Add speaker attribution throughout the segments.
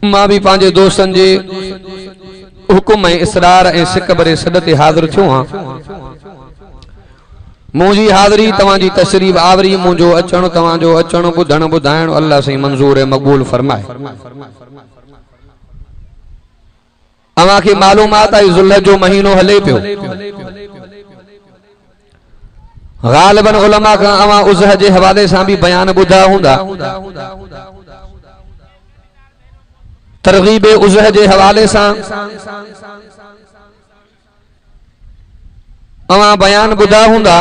Speaker 1: मां भी पांजे दोस्तन जे हुकुम इसरार ए सिक भरे सद ते हाज़िर थियो हां। मुझी हाज़िरी तवांजी तशरीफ आवरी मुझो अचण तवांजो अचण बुधण बुधाइण अल्लाह से मंजूर है मकबूल फरमाए। अवां के मालूमात है ज़ुल्हज जो महीनो हले पियो। गालिबन उलमा का अवां उज़ह जे हवाले से भी बयान बुधा हुंदा। तरगीब उज़ह जे हवाले से अवां बयान बुधा हुंदा।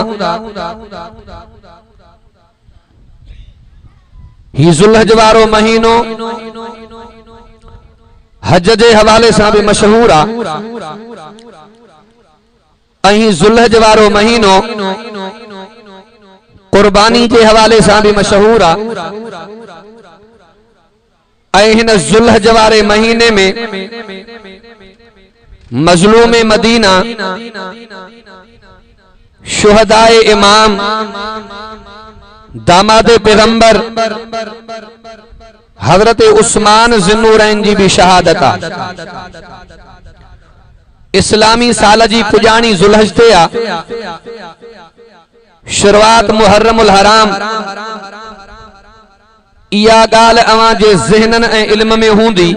Speaker 1: ही ज़ुल्हज वारो महीनो हज जे हवाले से भी मशहूर आ। अहीं ज़ुल्हज वारो महीनो कुर्बानी के हवाले से भी मशहूर आ। हिन ज़ुल्हज वारे महीने में मज़लूम मदीना शुहदाए इमाम दामादे पैगंबर हजरत उस्मान ज़िन्नूरैन जी भी शहादत आ। इस्लामी साल जी पुजानी ज़ुल्हज ते आ। शुरुआत मुहर्रमुल हराम इया गाल अवां जे ज़हनन ए इल्म में हुंदी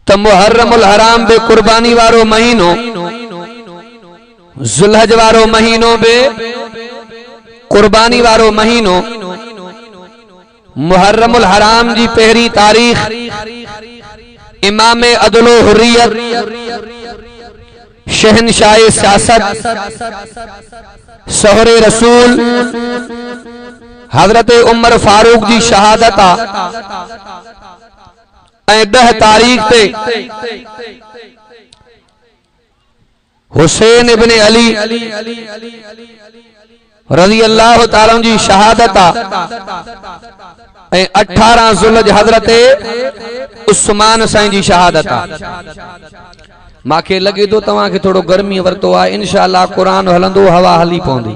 Speaker 1: त मुहर्रमुल हराम बे कुर्बानी वारो महीनो ज़ुल्हज वारो महीनो बे कुर्बानी वारो महीनो मुहर्रमुल हराम जी पहरी तारीख इमाम अदलो हुर्रियत शहनशाह सियासत सोहरे रसूल हजरत उमर फारूक जी शहादत आ। 10 तारीख ते हुसैन इब्न अली रज़ी अल्लाह ताला जी शहादत आ। 18 ज़ुल्हज हजरत उस्मान साईं जी शहादत आ। माके लगे तो तवां के थोड़ो गर्मी वरतो आ। इंशाअल्लाह कुरान हलंदो हवा हली पौंदी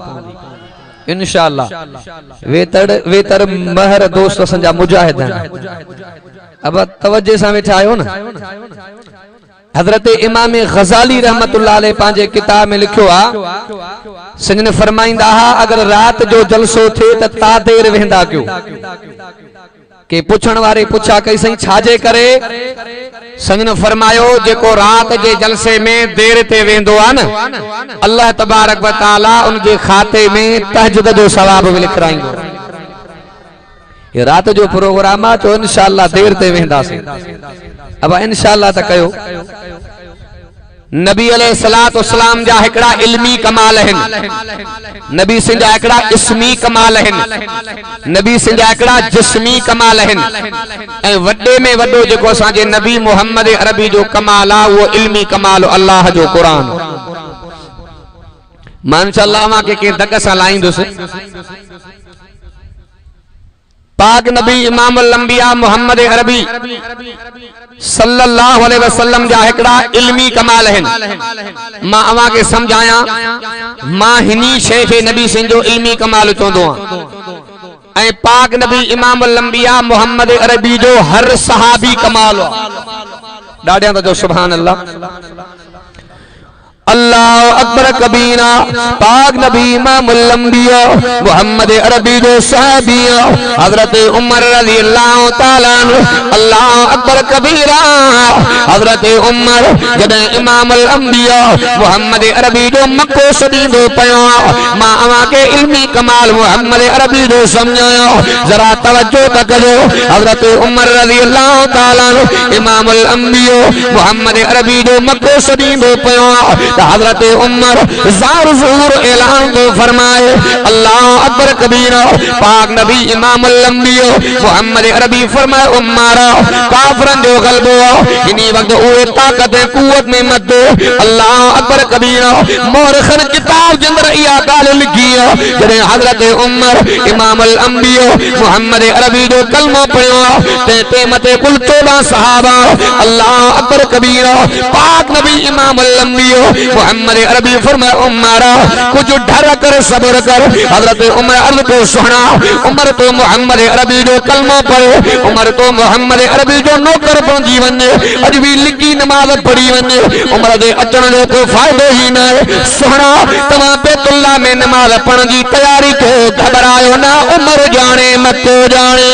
Speaker 1: इंशाअल्लाह। वेतर महर दोस्त संजा मुजाहिद अब तवज्जे से वेठा आयो ना। हजरत इमाम गजाली रहमतुल्लाह अलैह पांजे किताब में लिखो आ संजन फरमाइंदा हा अगर रात जो जलसो थे त ता देर वेंदा क्यों के पुछण वारे पुछा कई सही छाजे करे संजन फरमायो जेको रात जे जलसे में देर ते वेंदो आ न अल्लाह तबारक व तआला उन जे खाते में तहज्जुद जो सवाब भी लिखराइंदो। ये रात जो प्रोग्राम आ तो इंशाअल्लाह देर ते वेंदासीं। अब इंशाअल्लाह त कयो नबी अलैहिस्सलातु वस्सलाम जा हिकड़ा इल्मी कमाल हन। नबी सिंह जा हिकड़ा इस्मी कमाल हन। नबी सिंह जा हिकड़ा जिस्मी कमाल हन। ऐं वडे में वडो जेको असांजे नबी मोहम्मद अरबी जो कमाल आ वो इल्मी कमाल अल्लाह जो कुरान। मां इंशाअल्लाह मां के दग सां लाईंदुसि। पाक नबी इमाम अल-अंबिया मोहम्मद अरबी सल्लल्लाहु अलैहि वसल्लम जा हिकड़ा इल्मी कमाल हन। मां अवां के समझाया मां हिनी शे खे नबी सिंह जो इल्मी कमाल चोंदो आ। ऐं पाक नबी इमाम अल-अंबिया मोहम्मद अरबी जो हर सहाबी कमाल आ। डाडियां तो सुभान अल्लाह। अल्लाह अकबर कबीरा पाक नबी इमाम अल-अंबिया मोहम्मद अरबी जो सहाबिया हजरत उमर रज़ी अल्लाह ताला अल्लाह अकबर कबीरा हजरत उमर जब इमाम अल-अंबिया मोहम्मद अरबी जो मक्को सदीदो पयो मां अवां के इल्मी कमाल मोहम्मद अरबी जो समझायो जरा तवज्जो तक करो। हजरत उमर रज़ी अल्लाह ताला इमाम अल-अंबिया मोहम्मद अरबी जो मक्को सदीदो पयो हजरत उमर ज़ार ज़ुहूर ऐलान को फरमाए अल्लाह अकबर कबीरा पाक नबी इमाम अल-अंबिया मोहम्मद अरबी फरमाए उम्मारा काफरन जो गलबो इन्हीं वक्त ओए ताकत कुव्वत में मत दो। अल्लाह अकबर कबीरा मोरखन किताब के अंदर या गाल लिखी है जने हजरत उमर इमाम अल-अंबिया मोहम्मद अरबी जो कलमा पढ़ो ते मते कुल 14 सहाबा अल्लाह अकबर कबीरा पाक नबी इमाम अल-अंबिया मोहम्मद अरबी फरमाया उमर कुछ डर कर सब्र कर। हजरत उमर अर्ज को सुना। उमर तो मोहम्मद अरबी जो कलमा पढ़े, उमर तो मोहम्मद अरबी जो नौकर बणजी वञे, अज भी लिखी नमाज पढ़ी वञे, उमर दे अचण जो कोई फ़ाइदो ही न है। सुना तव्हां बैतुल्लाह में नमाज पढ़ण जी तैयारी को घबरायो ना, उमर जाने मको जाने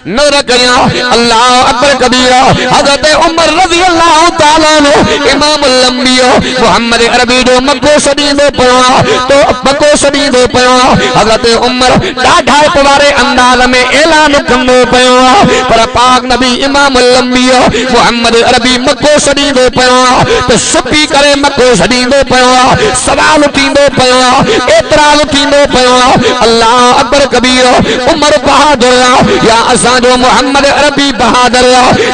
Speaker 1: नजर करिया। अल्लाह अकबर कबीरा। हजरत उमर रज़ी अल्लाह तआला ने इमाम लंबियो मोहम्मद अरबी जो मको सदींदो पया तो मको सदींदो पया। हजरत उमर ॾाढा पवारे अंदाज में ऐलान कंदो पयो, पर पाक नबी इमाम लंबियो मोहम्मद अरबी मको सदींदो पया तो छुपी करे मको सदींदो पया, सवाल उठींदो पया, एतराज उठींदो पया। अल्लाह अकबर कबीरा। उमर बहादुर या जो मोहम्मद अरबी बहादुर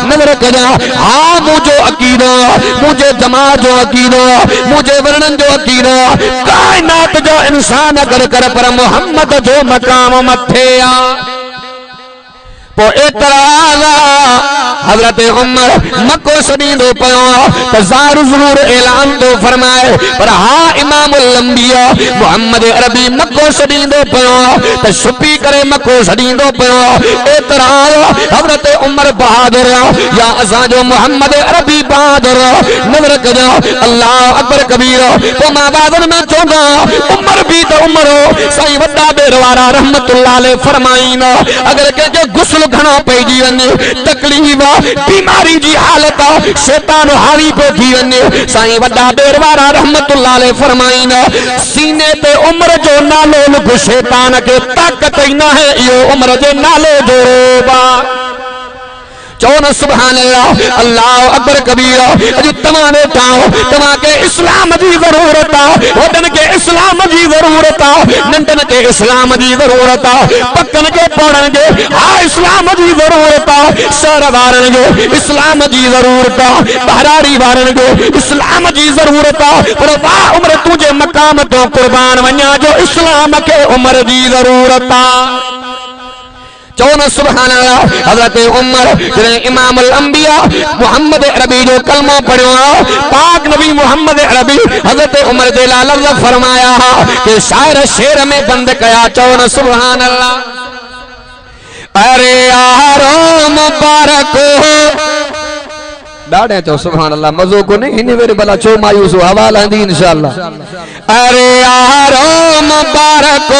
Speaker 1: नजर कजा। हाँ मुझे अकीदा, मुझे जमात जो अकीदा, मुझे वर्णन जो अकीदा, कायनात जो इंसान अगर कर पर मोहम्मद जो मकाम मथे पो एतराज़ हजरत उमर मको सदींदो पयो तो ज़ाहिर ज़रूर ऐलान तो फरमाए, पर हाँ इमाम लंबिया मोहम्मद अरबी मको सदींदो पयो तो छुपी करे मको सदींदो पयो। एतराज़ हजरत उमर बहादुर या असां जो मोहम्मद अरबी बहादुर नजर कजा। अल्लाह अकबर कबीर। तो मां बादन में चौंदा उमर भी तो उमर साईं वड्डा बेरवारा रहमतुल्लाह अलैह फरमाईंदा अगर के गुस्ल घणो पइजी वञे, तकलीफ़ बीमारी जी हालत शैतान हावी पे थी वञे, साईं वड्डा बेरवारा रहमतुल्लाह अलैह फरमाईंदा सीने ते उमर जो नालो लिख, शैतान के ताकत ही न है इहो उमर जे नाले जो बा। चौन सुभान अल्लाह। अल्लाह अकबर कबीरा। अॼु तव्हां वेठा तव्हां के इस्लाम जी ज़रूरत आहे, वॾनि के इस्लाम जी ज़रूरत आहे, नंढनि के इस्लाम जी ज़रूरत आहे, पकनि खे पढ़ण जे हा इस्लाम जी ज़रूरत आहे, शहर वारनि खे इस्लाम जी ज़रूरत आहे, बहराड़ी वारनि खे इस्लाम जी ज़रूरत आहे, पर वाह उमर तुंहिंजे मक़ाम तो क़ुर्बान वञा जो इस्लाम खे उमर जी ज़रूरत आहे। चौन सुभान अल्लाह। हजरत उमर जॾहिं इमाम अंबिया मोहम्मद अरबी जो कलमो पढ़ियो पाक नबी मोहम्मद अरबी हजरत उमर जे लाल लफ़्ज़ फरमाया कि शायर शेर में बंद कया। चौन सुभान अल्लाह। अरे यारो मुबारक डाढ़े चो सुभान अल्लाह मज़ो को नहीं हिन वेरे भला छो मायूस हवा लहंदी इंशाअल्लाह। अरे यारो मुबारक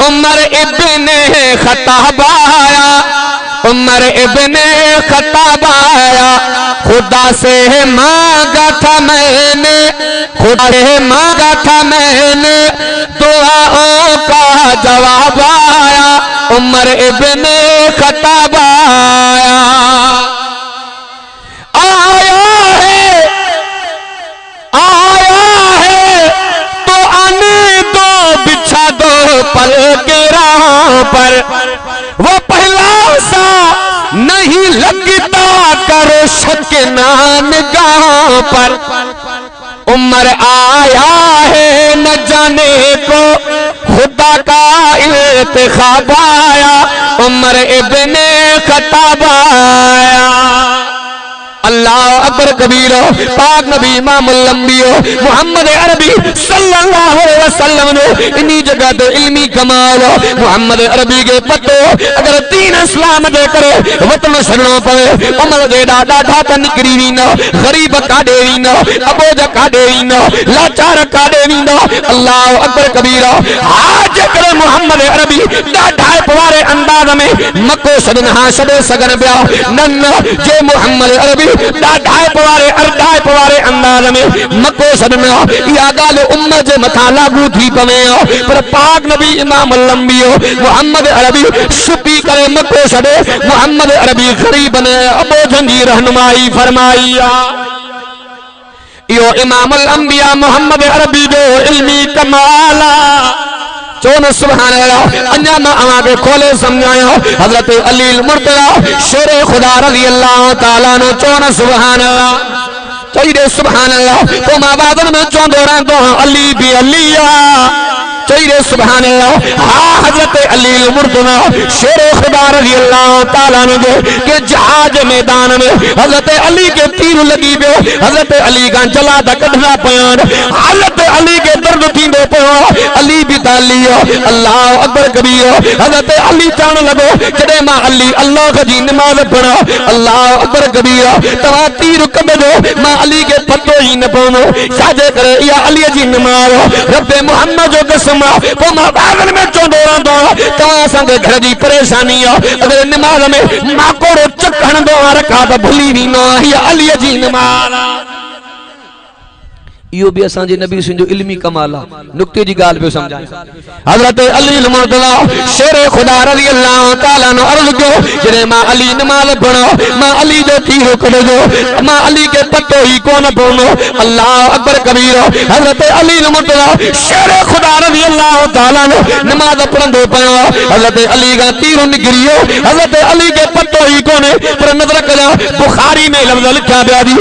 Speaker 1: उमर इब्ने खत्ताब आया, उमर इब्ने खत्ताब आया, खुदा से मांगा था मैंने, खुदा से मांगा था मैंने, दुआओं का जवाब आया, उमर इब्ने खत्ताब आया। पल के राह पर वो पहला सा नहीं लगता करो शक नान गाह पर, उमर आया है न जाने को खुदा का इंतखाब आया, उमर इब्ने खत्ताब आया। अल्लाह अकबर कबीरो। पाक नबी इमाम लंबियो मोहम्मद अरबी सल्लल्लाहु अलैहि वसल्लम ने इन्हीं जगह तो इल्मी कमाल मोहम्मद अरबी के पतो अगर दीन इस्लाम दे करे वतन छड़नो पवे, उमर जे ॾाढा त निकरी वींदा, गरीब काॾे वींदा, अबोज काॾे वींदा, लाचार काॾे वींदा। अल्लाह अकबर कबीरो। आज करे मोहम्मद अरबी ॾाढा पवारे अंदाज में मको छॾनि छॾे सघनि पिया न जे मोहम्मद अरबी ॾाढाए पवारे अंदाज में मको छॾना इहा ॻाल्हि उम्मत जे मथां लागू थी पवे, पर पाक नबी इमाम लंबियो मोहम्मद अरबी छुपी करे मको छॾे मोहम्मद अरबी गरीब ने अबोझनि जी रहनुमाई फरमाई। इहो इमाम अंबिया मोहम्मद अरबी जो इल्मी कमाल चौन सुभान अल्लाह। अन्या मां आवाज़ खोले समझायो हजरत अली मुर्तजा शेरे खुदा रज़ी अल्लाह ताला नो चौन सुभान अल्लाह। चई दे सुभान अल्लाह। तो मां बादन में चौंदो रहंदो अली भी अलिया, चोइरे सुभान अल्लाह। हाँ हजरत अली मुर्तजा शेर खुदा रज़ी अल्लाह ताला अन्हु के जहाज मैदान में हजरत अली के तीर लगी पियो। हजरत अली का जला दा कढना पयान। हजरत अली के दर्द थींदो पियो। अली भी ताली अल्लाह अकबर कबीर। हजरत अली चाण लगो जडे मां अली अल्लाह जी नमाज पढ़ा अल्लाह अकबर कबीर तवा तीर कबदो मां अली के पतो ही न पवनो साजे करे या अली जी नमाज रब्बे मोहम्मद जो कसम पो मां बागन में चोंदो रहंदो तवा संग घर जी परेशानी अगर नमाज में मां कोड़ो चकण दो रखा तो भूली भी न या अली जी नमाज। यो भी असा जे नबी सिंह जो इल्मी कमाल नुक्ते जी गाल पे समझाए। हजरत अली मुर्तजा शेर खुदा रज़ी अल्लाह ताला ने अर्ज क्यो जरे मां अली नमाज पढ़ो मां अली जो तीर कढो मां अली के पतो ही कोन पवनो अल्लाह अकबर कबीर। हजरत अली मुर्तजा शेर खुदा रज़ी अल्लाह ताला ने नमाज पढ़ंदो पयो। हजरत अली का तीर निकरियो हजरत अली के पतो ही कोने पर नजर करा बुखारी में लफ्ज लिखा गया कि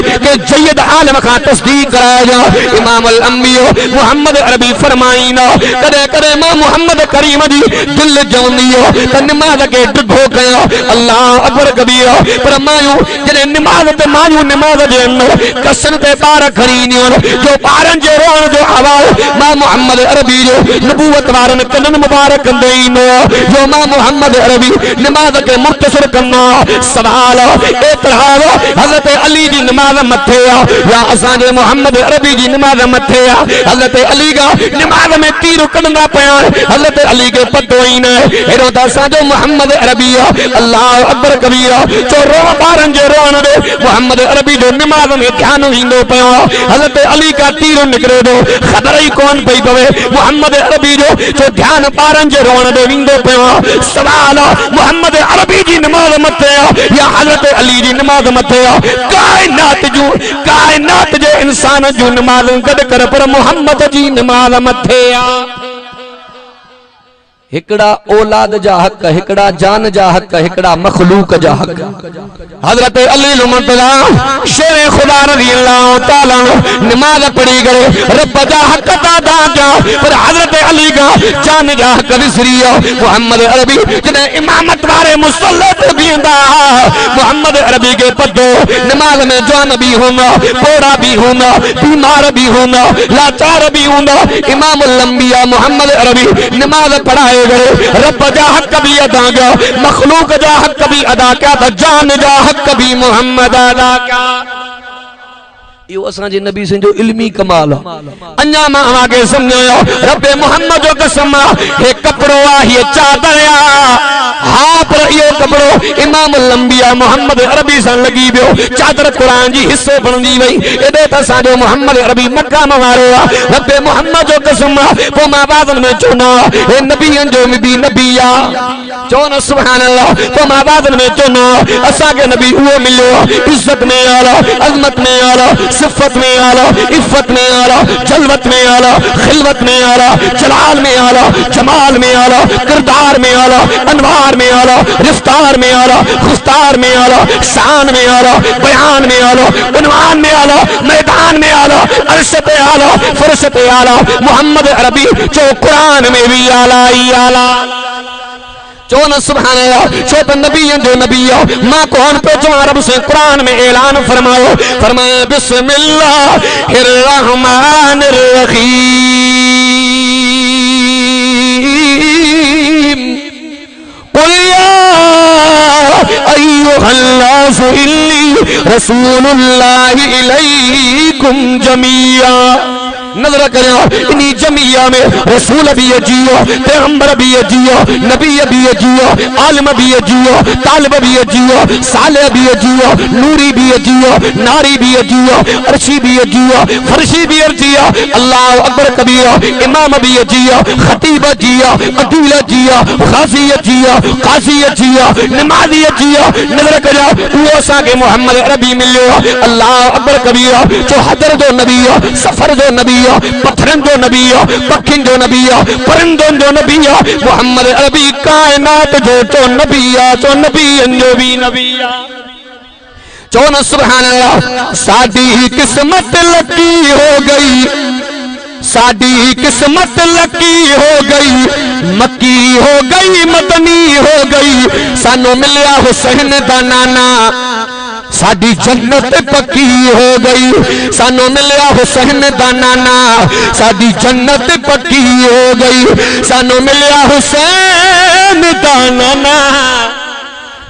Speaker 1: जय्यद आलम का तस्दीक कराया जा इमाम अल अंबिया मोहम्मद अरबी फरमाईना कदे कदे मां मोहम्मद करीम जी दिल जवंदियो त नमाज के ढो कयो अल्लाह अकबर कबीर। पर मायू जने नमाज ते मायू नमाज जे कसन ते पार खरीनियो जो पारन जे रोण जो आवाज मां मोहम्मद अरबी जो नबूवत वारन कदन मुबारक कंदेनो जो मां मोहम्मद अरबी नमाज के मुख्तसर करना सवाल एतरा हजरत अली जी नमाज मथे या असा जे मोहम्मद अरबी जी नमाज मथे हजरत अली का नमाज में तीर कढंदा पया हजरत अली के पतो ही न हेरो त असा जो मोहम्मद अरबी अल्लाह अकबर कबीर जो रो बारन जे रोण दे मोहम्मद अरबी जो नमाज में ध्यान हिंदो पयो हजरत अली का तीर निकरे दो खबर ही कौन पई पवे मोहम्मद अरबी जो ध्यान बारन जे रोण दे विंदो पयो। सवाल मोहम्मद अरबी जी नमाज मथे या हजरत अली जी नमाज मथे कायनात जे इंसान जो नमाज गड कर पर मोहम्मद जी नमाज मथे हिकड़ा औलाद जा हक हिकड़ा जान जा हक हिकड़ा मखलूक जा हक। हजरत अली मुर्तजा शेर खुदा रज़ी अल्लाह ताला नमाज पढ़ी करे रब जा हक अदा क्या पर हजरत अली का जान जा हक विसरियो। मोहम्मद अरबी जने इमामत वाले मुसल्ले पे बींदा मोहम्मद अरबी के पतो नमाज में जवान भी होना पोड़ा भी होना बीमार भी होना लाचार भी होना इमाम लंबिया मोहम्मद अरबी नमाज पढ़ाए रब जा हक भी अदा क्या मखलूक जा हक भी अदा क्या था जान जा हक भी मोहम्मद अदा क्या। यो असा जे नबी से जो इल्मी कमाल अन्या मां आगे समझायो रब्बे मोहम्मद जो कसम हे कपड़ो आ ये चादर हाँ पर यो कपड़ो इमाम लंबिया मोहम्मद अरबी सा लगी बियो चादर कुरान जी हिस्सो बनदी वई एदे त साजो मोहम्मद अरबी मक्का में वारो रब्बे मोहम्मद जो कसम पो मां बादन में चुना हे नबियन जो भी नबिया चोन सुभान अल्लाह पो मां बादन में चुना असा के नबी वो मिलो इज्जत में आला अजमत में आला सिफत में आला इफ्फत में आला जलवत में आला खिलवत में आला जलाल में आला जमाल में आला किरदार में आला अनवार में आला रिफ्तार में आला खुस्तार में आला शान में आला बयान में आला उन्वान में आला मैदान में आला अर्श पे आला फर्श पे आला मोहम्मद अरबी जो कुरान में भी आला ही आला चोन सुभान अल्लाह छो तो नबी जो नबी मां कौन पे जो अरब से कुरान में ऐलान फरमाओ फरमाया बिस्मिल्लाहिर रहमानिर रहीम कुल या अय्युहल नासु इन्नी रसूलुल्लाहि इलैकुम जमीआ। नजर करो इन्हीं जमिया में रसूल भी जियो पैगंबर भी जियो नबी भी जियो आलिम भी जियो तालिब भी जियो साले भी जियो नूरी भी जियो नारी भी जियो अर्शी भी जियो फरशी भी जियो अल्लाह अकबर कबीर इमाम भी जियो खतीब जियो अदील जियो गाजी जियो काजी जियो नमाजी जियो। नजर करो वो साके मोहम्मद अरबी मिलो अल्लाह अकबर कबीर जो हदर जो नबी सफर जो नबी पत्थरन जो नबी पखिन जो नबी परिंदन जो नबी मोहम्मद अरबी कायनात जो तो नबी जो भी नबी चो न सुभान अल्लाह साडी ही किस्मत लकी हो गई साडी किस्मत लकी हो गई, मक्की हो गई, मदनी हो गई, सानू मिलिया हुसैन दा नाना, साडी जन्नत पक्की हो गई, सानू मिलिया हुसैन दा नाना, साडी जन्नत पक्की हो गई, सानू मिलिया हुसैन दा नाना,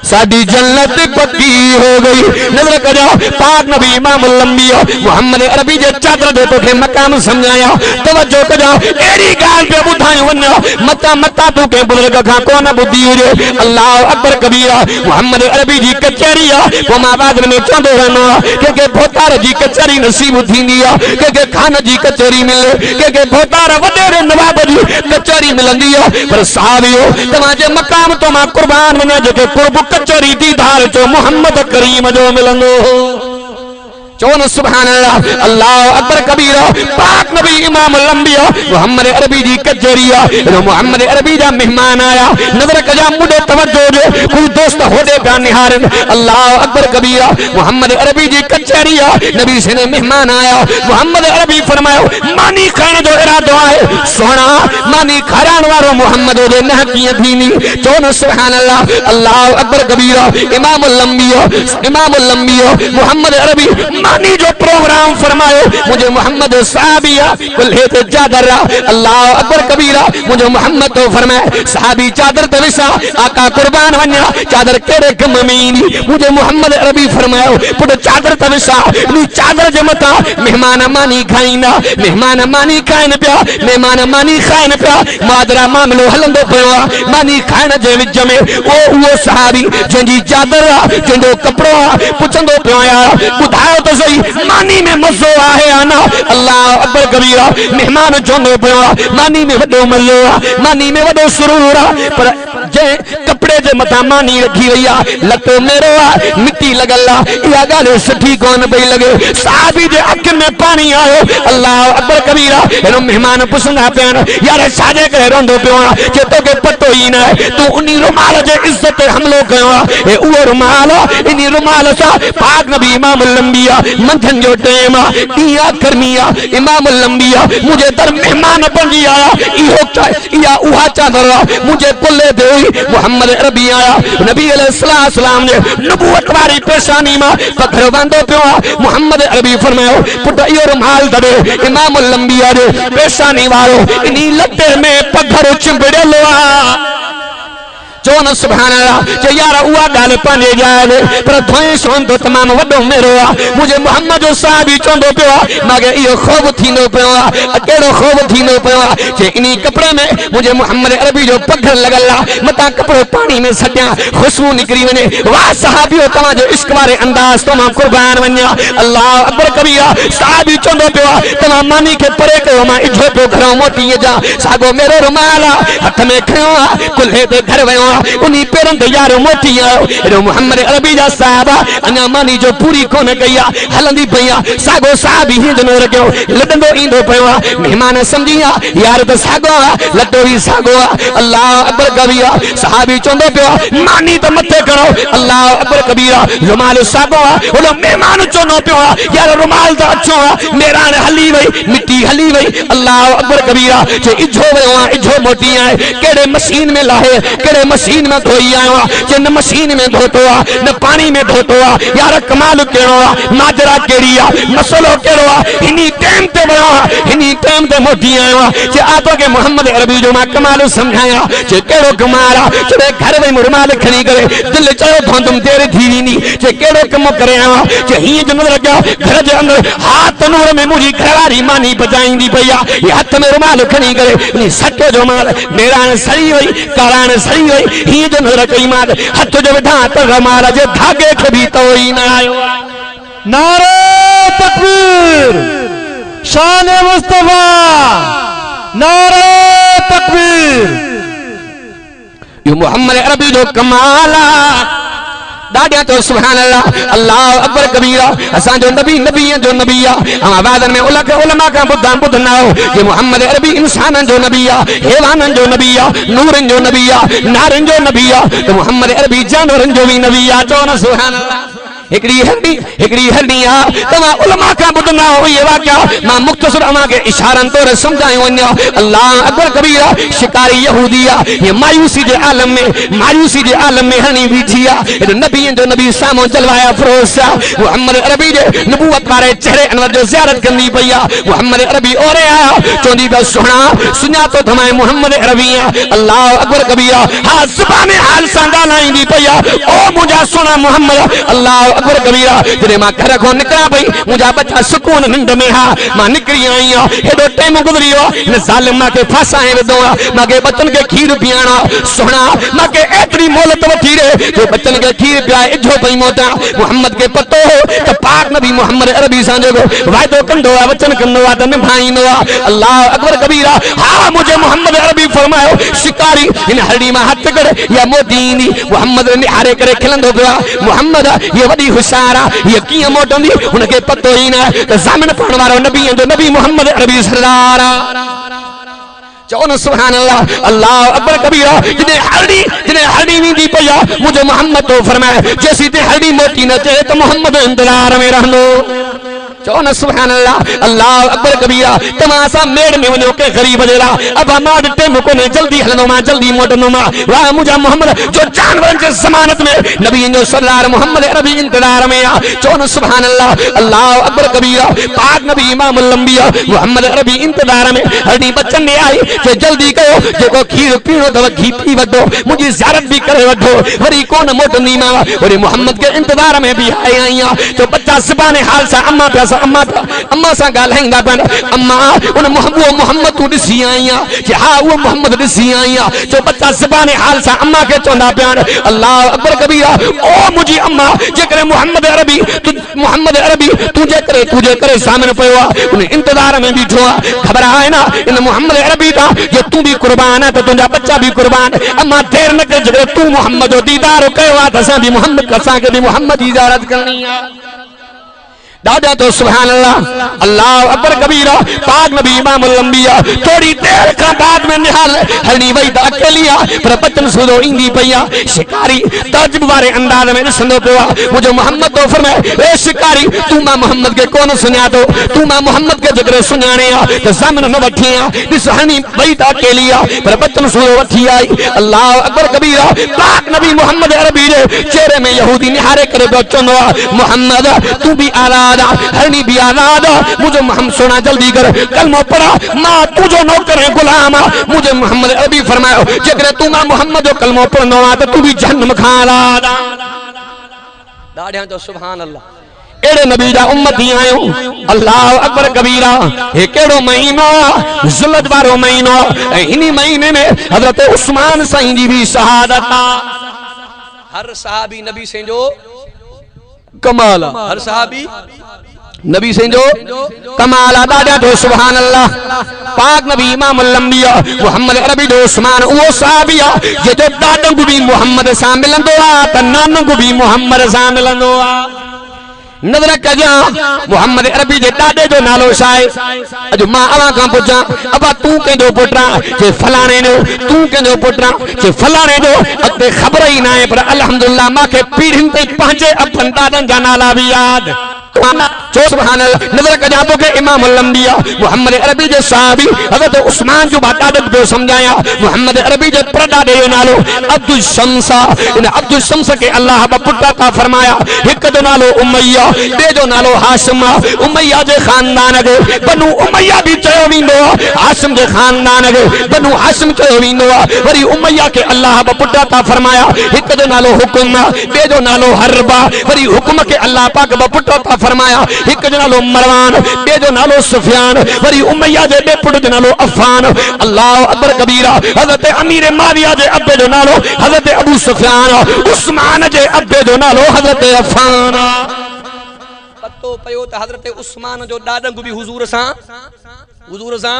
Speaker 1: साडी जन्नत पक्की हो गई। नजर करो पाक नबी इमाम लंबियो मोहम्मद अरबी जे चादर दे तोखे मकाम समझाया। तवज्जो करो एड़ी गाल पे बुधाई वन्नो मता मता तू के बुजुर्ग का कोन बुद्धि हुजे। अल्लाह अकबर कबीरा मोहम्मद अरबी जी कचहरी को मां बाद में चंदो रहनो के भोतार जी कचहरी नसीब थींदी के खान जी कचहरी मिले के भोतार वडेरे नवाब जी कचहरी मिलंदी पर साहिबो तवा जे मकाम तो मां कुर्बान वने जे कुर्ब कचरी दीदार जो मोहम्मद करीम जो मिलंदो चौन सुभान अल्लाह। अल्लाह अकबर कबीरा पाक नबी इमाम लंबिया मोहम्मद अरबी जी कचरिया मोहम्मद अरबी जा मेहमान आया। नजर कजा मुडे तवज्जो जो कोई दोस्त होदे बया निहारन। अल्लाह अकबर कबीरा मोहम्मद अरबी जी कचरिया नबी से ने मेहमान आया। मोहम्मद अरबी फरमायो मानी खाने जो इरादो है सोना मानी खारान वारो मोहम्मद दे न किए थीनी चौन सुभान अल्लाह। अल्लाह अकबर कबीरा इमाम लंबिया मोहम्मद अरबी मानी जो प्रोग्राम फरमायो मुझे मोहम्मद साहबिया कुल्हे ते चादर। अल्लाह अकबर कबीरा मुझे मोहम्मद तो फरमाए साहबी चादर ते विसा आका कुर्बान वन्या चादर केड़े कम में मुझे मोहम्मद अरबी फरमायो पुट चादर ते विसा नी चादर जे मता मेहमान मानी खाइना मेहमान मानी खाइन पिया मेहमान मानी खाइन पिया मादरा मामलो हलंदो पियो मानी खाइण जे विच में वो साहबी जंजी चादर जंजो कपड़ो पुछंदो पियो यार बुधायो तो सही मानी में मज़ो आहे आना। अल्लाह अकबर कबीरा मेहमान चोंदो पियो मानी में वडो मज़ो मानी में वडो सुरूर पर जे कपड़े जे मथा मानी रखी वई लतो मेरो मिट्टी लगल या गाल सुठी कोन पई लगे साहबी जे अख में पानी आयो। अल्लाह अकबर कबीरा एनो मेहमान पुछंदा पिया यार साजे करे रोंदो पियो जे तोके पतो ही ना तू उनी रुमाल जे इज्जत ते हमलो कयो ए उहो रुमाल इनी रुमाल सा पाक नबी इमाम लंबिया मंथन जो टेम दिया करनिया इमाम लंबिया मुझे दर मेहमान बंदी आया इहो या उहा चादर मुझे कुल्ले दे मोहम्मद अरबी आया नबी अलैहि सलाम ने नबूवत वाली पेशानी में पत्थर बांधो पियो मोहम्मद अरबी फरमायो पुट इहो रुमाल दे इमाम लंबिया दे पेशानी वालो इनी लटे में पत्थर चिंबड़ेलो चौन सुभान अल्लाह जे यार उआ गाल पाने जाए पर धोई सोन तो तमाम वडो मेरो मुझे मोहम्मद साहबी चोंदो पियो मागे इयो खूब थींदो पियो अकेलो खूब थींदो पियो जे इनी कपड़े में मुझे मोहम्मद अरबी जो पत्थर लगल मता कपड़ो पानी में सटिया खुशबू निकरी वने वाह साहबियो तवा जो इश्क वाले अंदाज तो मां कुर्बान वन्या। अल्लाह अकबर कबीरा साहबी चोंदो पियो तवा मानी के परे कयो मां इजो पे घरों मोटी जा सागो मेरो रुमाल हाथ में खयो कुल्हे ते घर वयो उन्हीं पेरन ते यार मोटी आयो मोहम्मद अरबी जा साहबा अना मानी जो पूरी कोन कया हलंदी पया सागो साहबी हिंद न रखयो लडंदो इंदो पयो मेहमान समझिया यार तो सागो लडो ही सागो। अल्लाह अकबर कबीरा साहबी चोंदो पियो मानी तो मथे करो। अल्लाह अकबर कबीरा रुमाल सागो ओलो मेहमान चोंदो पियो यार रुमाल तो अच्छो मेरा हली वई मिट्टी हली वई। अल्लाह अकबर कबीरा जे इजो वयो इजो मोटी आए केड़े मशीन में लाहे केड़े मशीन में धोई आयो जिन मशीन में धोतो न पानी में धोतो यार कमाल केड़ो माजरा केड़ी मसलो केड़ो इनी टाइम ते बयो इनी टाइम ते मोटी आयो जे आतो के मोहम्मद अरबी जो मा कमाल समझाया जे केड़ो कमाल जे घर में रुमाल खणी करे दिल चयो धोंदम तेरे थीनी जे केड़ो कम करे जे ही जो नजर गया घर जे अंदर हाथ नूर में मुजी घरवारी मानी बजाईंदी भैया ये हाथ में रुमाल खणी करे नी सटो जो माल मेरा सही वई कारान सही वई ही जो नजर कई मार हथ जो विधा त रुमाल जे धागे के भी तो ही ना आयो।
Speaker 2: नारे तकबीर शान मुस्तफा नारे तकबीर
Speaker 1: यो मोहम्मद अरबी जो कमाला दाड़िया तो सुभान अल्लाह। अल्लाह अकबर कबीरा असा जो नबी नबी जो नबिया हम आवाज़न में उलमा का बुद्धना हो ये मोहम्मद अरबी इंसान जो नबिया हैवान जो नबिया नूरन जो नबिया नारन जो नबिया तो मोहम्मद अरबी जानवरन जो भी नबिया चो न सुभान अल्लाह। हिकड़ी हरनी आ तमा उलमा का बुदना हो ये वाक्या मां मुख्तसर अमा के इशारन तौर समझायो वन्या अल्लाह अकबर कबीरा शिकारी यहूदिया ये मायूसी के आलम में हरनी बीठिया नबी जो नबी सामो चलवाया फरोसा मोहम्मद अरबी जे नबूवत वाले चेहरे अनवर जो ज़ियारत करनी पया मोहम्मद अरबी ओरे आया चोंदी बस सुना सुना तो थमाए मोहम्मद अरबी अल्लाह अकबर कबीरा हां जुबान हाल सांदा लाईंदी पया ओ मुजा सुना मोहम्मद अल्लाह अकबर कबीरा जने मां घर को निकला भई मुजा बच्चा सुकून निंद में हा मां निकली आई हेडो टाइम गुजरियो इन जालिम मां के फासाए विदो मां के बच्चन के खीर पियाना सुना मां के एतरी मोहलत वठी रे जो बच्चन के खीर पिया इजो पई मोटा मोहम्मद के पतो हो त पाक नबी मोहम्मद अरबी सा जो वायदो कंदो वचन कंदो त निभाईंदो अल्लाह अकबर कबीरा हां मुझे मोहम्मद अरबी फरमायो शिकारी इन हरडी मां हथ कर या मोदीनी मोहम्मद ने हारे करे खिलंदो पिया मोहम्मद ये वडी हुशारा ये किया मोटंदी उनके पतो ही ना त जामिन पढ़न वारो नबी जो नबी मोहम्मद अरबी सरदार चौन सुभान अल्लाह अल्लाह अकबर कबीरा जिने हरडी नहीं दी पया मुझे मोहम्मद तो फरमाया जैसी ते हरडी मोटी न चे तो मोहम्मद इंतजार में रहलो चौन सुभान अल्लाह अल्लाह अकबर कबीरा तमासा मेड़ में वनो के गरीब जेरा अब हमार टाइम को ने जल्दी हलनो मा जल्दी मोटनो मा वाह मुझे मोहम्मद जो जानवर के जमानत में नबी जो सल्लल्लाहु मोहम्मद अरबी इंतजार में आ चौन सुभान अल्लाह अल्लाह अकबर कबीरा पाक नबी इमाम लंबिया मोहम्मद अरबी इंतजार में हरडी बच्चन ने आई के जल्दी कयो जेको खीर पीनो दव घी पी वडो मुझी ज़ियारत भी करे वडो वरी कोन मोटनी मा वरी मोहम्मद के इंतजार में भी आई तो बच्चा सुबाने हाल सा अम्मा सा गालाइंदा पन अम्मा उन मोहम्मद को दिसी आईया कि हां वो मोहम्मद दिसी आईया जो बच्चा ज़बाने हाल सा अम्मा के चोंदा प्यार अल्लाह अकबर कबीरा ओ मुझी अम्मा जे करे मोहम्मद अरबी तुझे करे सामने पयो उन इंतजार में बीठो खबर है ना इन मोहम्मद अरबी का जे तू भी कुर्बान है तो तुझा बच्चा भी कुर्बान अम्मा देर न कर जे तू मोहम्मद दीदार कयो असा भी मोहम्मद कसा के भी मोहम्मद की इजाजत करनी है दादा तो सुभान अल्लाह अल्लाह अकबर कबीरा पाक नबी इमाम लंबिया थोड़ी देर का बाद में निहाल हरनी वही त अकेलिया पर बचन सुदो इंदी पया शिकारी तर्जब वाले अंदाज में सुनो पिया मुझे मोहम्मद तो फरमाए ए शिकारी तू मां मोहम्मद के कौन सुनिया तो तू मां मोहम्मद के जिक्र सुनाने तो सामने न वठिया इस हरनी वही त अकेलिया पर बचन सुदो वठी आई अल्लाह अकबर कबीरा पाक नबी मोहम्मद अरबी रे चेहरे में यहूदी निहारे करे बचनो मोहम्मद तू भी आला हरनी भी आजाद मुझे मोहम्मद सुना जल्दी कर कलमा पढ़ा मां तुझो नौकर है गुलाम मुझे मोहम्मद अरबी फरमायो जेकर तू मां मोहम्मद जो कलमा पढ़नो आ तो तू भी जहन्नम खाला दाढ़ियां जो सुभान अल्लाह एड़े नबी दा उम्मती आयो अल्लाह अकबर कबीरा हे केड़ो महीनो जुल्लत वारो महीनो इन्हीं महीने में हजरत उस्मान साईं जी भी शहादत हर सहाबी नबी से जो कमाल हर सहाबी नबी से जो कमाल दादा तो सुभान अल्लाह पाक नबी इमाम लंबिया मोहम्मद अरबी जो उस्मान वो सहाबिया जे जो दादा को भी मोहम्मद सा मिलंदो आ त नानो को भी मोहम्मद सा मिलंदो आ नजर कजा मोहम्मद अरबी जे दादे जो नालो शाय अज मां अवा का पुछा अबा तू के जो पुटरा जे फलाने जो तू के जो पुटरा जे फलाने जो अते खबर ही ना है पर अल्हम्दुलिल्लाह मां के पीढ़ी ते पहुंचे अपन दादन जा नाला भी याद चो सुभान अल्लाह नजर कजा तो के इमाम लंबिया मोहम्मद अरबी जे सहाबी हजरत उस्मान जो बादादत जो समझाया मोहम्मद अरबी जे परदादे जो नालो अब्दुल शम्स इन अब्दुल शम्स के अल्लाह बा पुटा का फरमाया एक जो नालो उमैया दे जो नालो हाशिम उमैया जे खानदान के बनु उमैया भी चयो विंदो हाशिम जे खानदान के बनु हाशिम चयो विंदो वरी उमैया के अल्लाह बा पुटा का फरमाया एक जो नालो हुक्म दे जो नालो हरबा वरी हुक्म के अल्लाह पाक बा पुटा का फरमाया एक जो नालो मरवान दे जो नालो सुफियान वरी उमैया जे दे पुट जो नालो अफान अल्लाह अकबर कबीरा हजरत अमीर माविया जे अब्बे जो नालो हजरत अबू सुफियान उस्मान जे अब्बे जो नालो हजरत अफान पतो पयो त हजरत उस्मान जो दादा को भी हुजूर सा हुजूर सा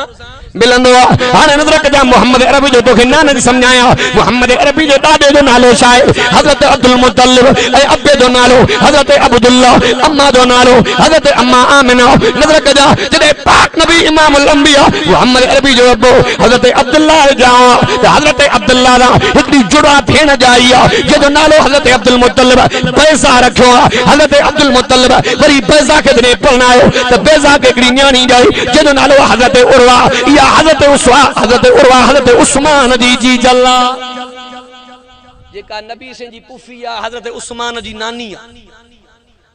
Speaker 1: मिलंदो हाने नजर कजा मोहम्मद अरबी जो तोखे नानक समझाया मोहम्मद अरबी जो दादे जो नालो छा आहे हजरत अब्दुल मुत्तलिब ऐं अब्बे जो नालो हजरत अब्दुल्ला अम्मा जो नालो हजरत अम्मा आमिना नजर कजा जदे पाक नबी इमाम अल अंबिया मोहम्मद अरबी जो अब्बो हजरत अब्दुल्ला जा हजरत अब्दुल्ला दा हिकड़ी जुड़ा भेण जाई आ जो नालो हजरत अब्दुल मुत्तलिब बैसा रखियो हजरत अब्दुल मुत्तलिब वरी बैसा के जने पढ़नायो त बैसा के हिकड़ी न्याणी जाई जो नालो हजरत उर्वा या हजरत उर्वा हजरत उस्मान जी जल्ला जेका नबी से जी पुफी आ हजरत उस्मान जी नानी आ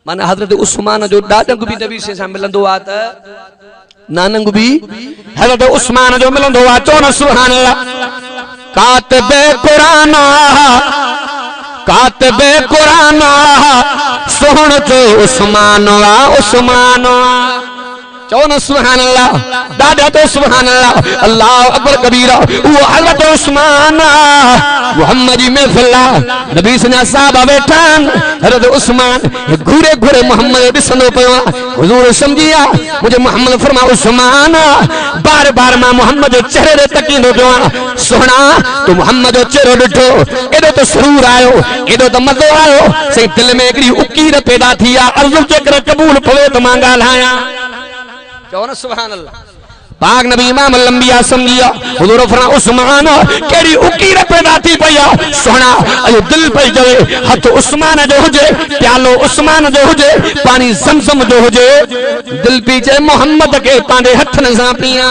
Speaker 1: माने हजरत उस्मान जो दादंग भी नबी से सा मिलंदो आ त नानंग भी हजरत उस्मान जो मिलंदो आ चोन सुभान अल्लाह कातबे कुरान सोहण जो उस्मान चौन सुभान अल्लाह दादा तो सुभान अल्लाह अल्लाह अकबर कबीरा वो हजरत उस्मान मोहम्मद जी महफिल नबी सना साहब बैठान हजरत उस्मान घूरे घूरे मोहम्मद दिसंदो पयो हुजूर समझिया मुझे मोहम्मद फरमा उस्मान बार बार मां मोहम्मद जो चेहरे रे तकींदो पियो सोना तो मोहम्मद जो चेहरो डिठो एडो तो सुरूर आयो एडो तो मज़ो आयो सही दिल में एकड़ी उकीर पैदा थी आ अर्ज़ु चकर कबूल पवे तो मां ॻाल्हायां चौन सुभान अल्लाह पाक नबी इमाम अल अंबिया समझिया हुजूर फरमा उस्मान केड़ी उकीर पैदा थी पया सोना अयो दिल पे जवे हथ उस्मान जो हुजे प्यालो उस्मान जो हुजे पानी ज़मज़म जो हुजे दिल पीछे मोहम्मद के पांडे हथन सा पिया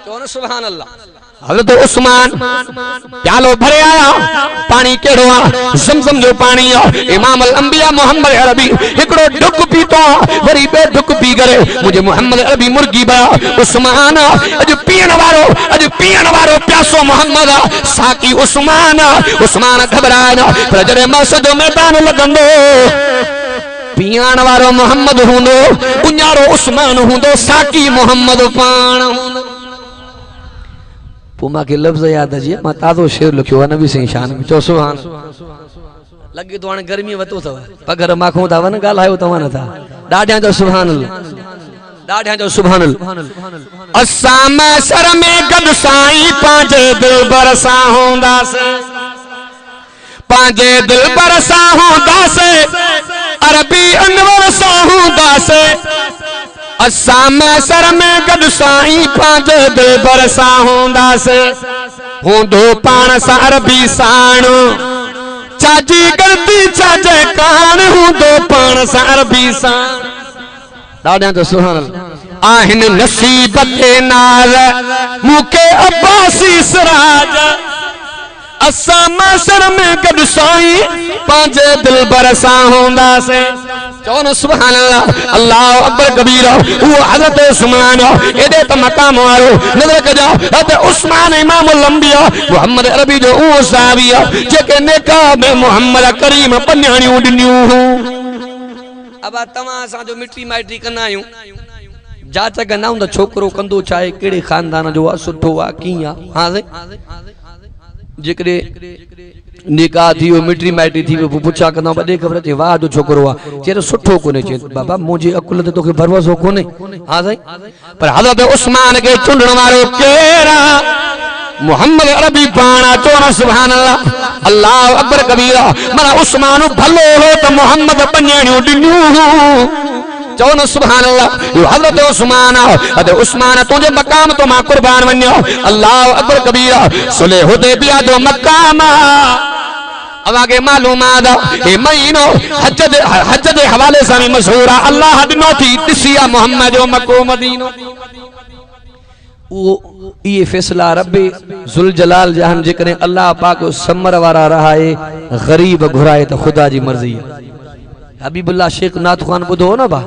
Speaker 1: चौन सुभान अल्लाह हजरत उस्मान प्यालो भरे आया पानी केड़ो आ ज़मज़म जो पानी आ इमाम अल अंबिया मोहम्मद अरबी एकड़ो ढुक पीतो वरी बे ढुक पी करे मुझे मोहम्मद अरबी मुर्गी बया उस्मान अज पीण वारो प्यासो मोहम्मद साकी उस्मान घबराया पर जरे मस्जिद मैदान लगंदो पीण वारो मोहम्मद हुंदो उन्यारो उस्मान हुंदो साकी मोहम्मद पाण हुंदो पुमा के लफ्ज याद अची मां ताज़ो शेर लिखियो नबी सिंह शान में चो सुभान लगे तो हाणे गर्मी वतो थव पगर माखो था वन ॻाल्हायो तव्हां नथा ॾाढियां जो सुभान अल्लाह असां मैसर में गॾु साईं पंहिंजे दिलबर सां हूंदासीं अरबी अनवर सां हूंदासीं असां मैसर में गॾु साईं पंहिंजे दिलबर सां हूंदासीं हूंदो पाण सां अरबी साण चाची गलती चाचे कान हूंदो पाण सां अरबी साण ॾाढा तो सुभान अल्लाह आहिन नसीब ते नाल मूंखे अब्बासी सिराज असां मैसर में गॾु साईं पंहिंजे दिलबर सां हूंदासीं चौन सुभान अल्लाह अल्लाह अकबर कबीरा वो हजरत उस्मान एदे त मकाम वारो नजर कजा हजरत उस्मान इमाम अल अंबिया मोहम्मद अरबी जो वो साहबिया जेके निकाह में मोहम्मद करीम पन्याणियूं ॾिनियूं अब तव्हां असां जो मिट्री माइट्री कंदा आहियूं जांच कंदा आहियूं त छोकरो कंदो चाहे कहिड़े खानदान जो आहे सुठो आहे कीअं आहे हां जेकॾे निकाह थी वियो मिट्री माइट्री थी वियो पुछा कंदा वॾे ख़बर अचे वाह जो छोकरो आहे चए सुठो कोन्हे चए बाबा मुंहिंजे अकुल ते तोखे भरोसो कोन्हे हा साईं पर हज़रत उस्मान खे चूंडण वारो केरु आहे मोहम्मद अरबी पाण चवण सुभान अल्लाह अल्लाह अकबर कबीरा माना उस्मान भलो हो त मोहम्मद पन्याणियूं ॾिनियूं चौन सुभान अल्लाह यो हजरत उस्मान तुझे मकाम तो मां कुर्बान वन्यो अल्लाह अकबर कबीरा सुले हुदैबिया जो मकाम अवागे मालूम आदा ए महीनो हज दे हवाले से मशहूर है अल्लाह दिनो थी दिसिया मोहम्मद जो मक्को मदीनो वो ये फैसला रब्बे जुल जलाल जहान जेकरे अल्लाह पाक समर वारा रहा है गरीब घुराए तो खुदा जी मर्जी है हबीबुल्ला शेख नाथ खान बुधो ना बा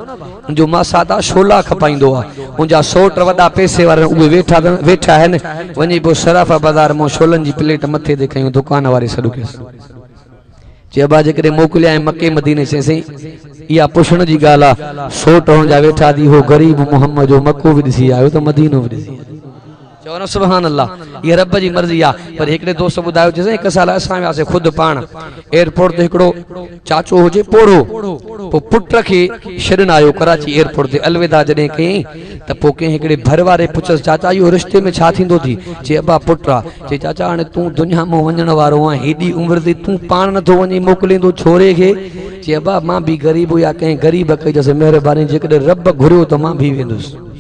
Speaker 1: जो मासाता शोला खपाइंदो आ उनजा सोट वडा पैसे वारे उबे वेठा है ने वनी पो शराफा बाजार मो शोलन जी प्लेट मथे देखायो दुकान वारे सडु केस जेबा जेकरे मोकलिया मक्के मदीने से सही या पुछण जी गाला सोट होंजा वेठा दी हो गरीब मोहम्मद जो मक्को भी दिसी आयो तो मदीनो भी दिसी चवनो सुभान अल्लाह ये रब जी मर्जी आ पर एकड़े दोस्त बुधायो जे एक साल असा वासे खुद पाण एयरपोर्ट ते एकड़ो चाचो होजे पोड़ो पो पुट के छॾण आयो कराची एयरपोर्ट ते अलविदा जॾहिं कयईं त पोइ कंहिं हिकिड़े भर वारे पुछियसि चाचा इहो रिश्ते में छा थींदो थी? चई अबा पुट आहे। चई चाचा हाणे तूं दुनिया मां वञण वारो आहीं, हेॾी उमिरि ते तूं पाण नथो वञी मोकिलींदो छोरे खे? चई अबा मां बि ग़रीब या कंहिं ग़रीब खे चयोसि महिरबानी जेकॾहिं रब घुरियो त मां बि वेंदुसि।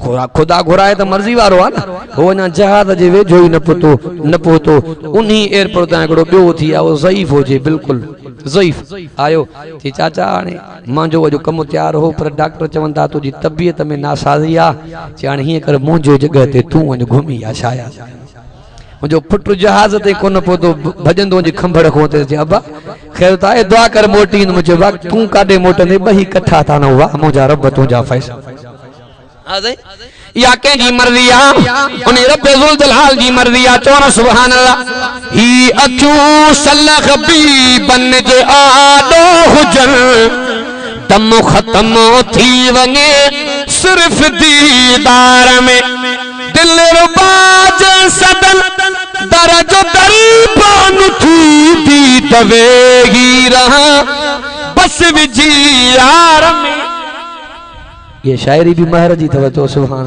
Speaker 1: खुदा घुराए त मर्ज़ी वारो आहे न। हो अञा जहाज जे वेझो ई न पहुतो उन एयरपोर्ट तां हिकिड़ो ॿियो थी आयो ज़ईफ़ हुजे बिल्कुलु ज़ईफ़ आयो। चई चाचा हाणे मुंहिंजो अॼु कमु तयारु हो पर डॉक्टर चवनि था तुंहिंजी तबियत में नासाज़ी आहे। चई हाणे हीअं कर मुंहिंजे जॻह ते तूं वञ घुमी आ छाया। मुंहिंजो पुटु जहाज ते कोन पहुतो भॼंदो वञी खंभड़ खो ते। चई अबा ख़ैर त आहे दुआ कर मोटी मुंहिंजो वाह तूं काॾे मोटंदे ॿई कठा था न वाह मुंहिंजा रब तुंहिंजा फैसला या कंहिंजी मर्ज़ी आहे उन रब ज़ुल जलाल जी मर्ज़ी आहे। चवण सुभान अल्लाह। ही अखियूं सलख बि बन जे आॾो हुजनि दम ख़त्म थी वञे सिर्फ़ दीदार में दिल रुबाज सदन दरज दरबान थी दी दवेगी रहा बस विजी यार में। ये शायरी भी महर जी थव। तो सुभान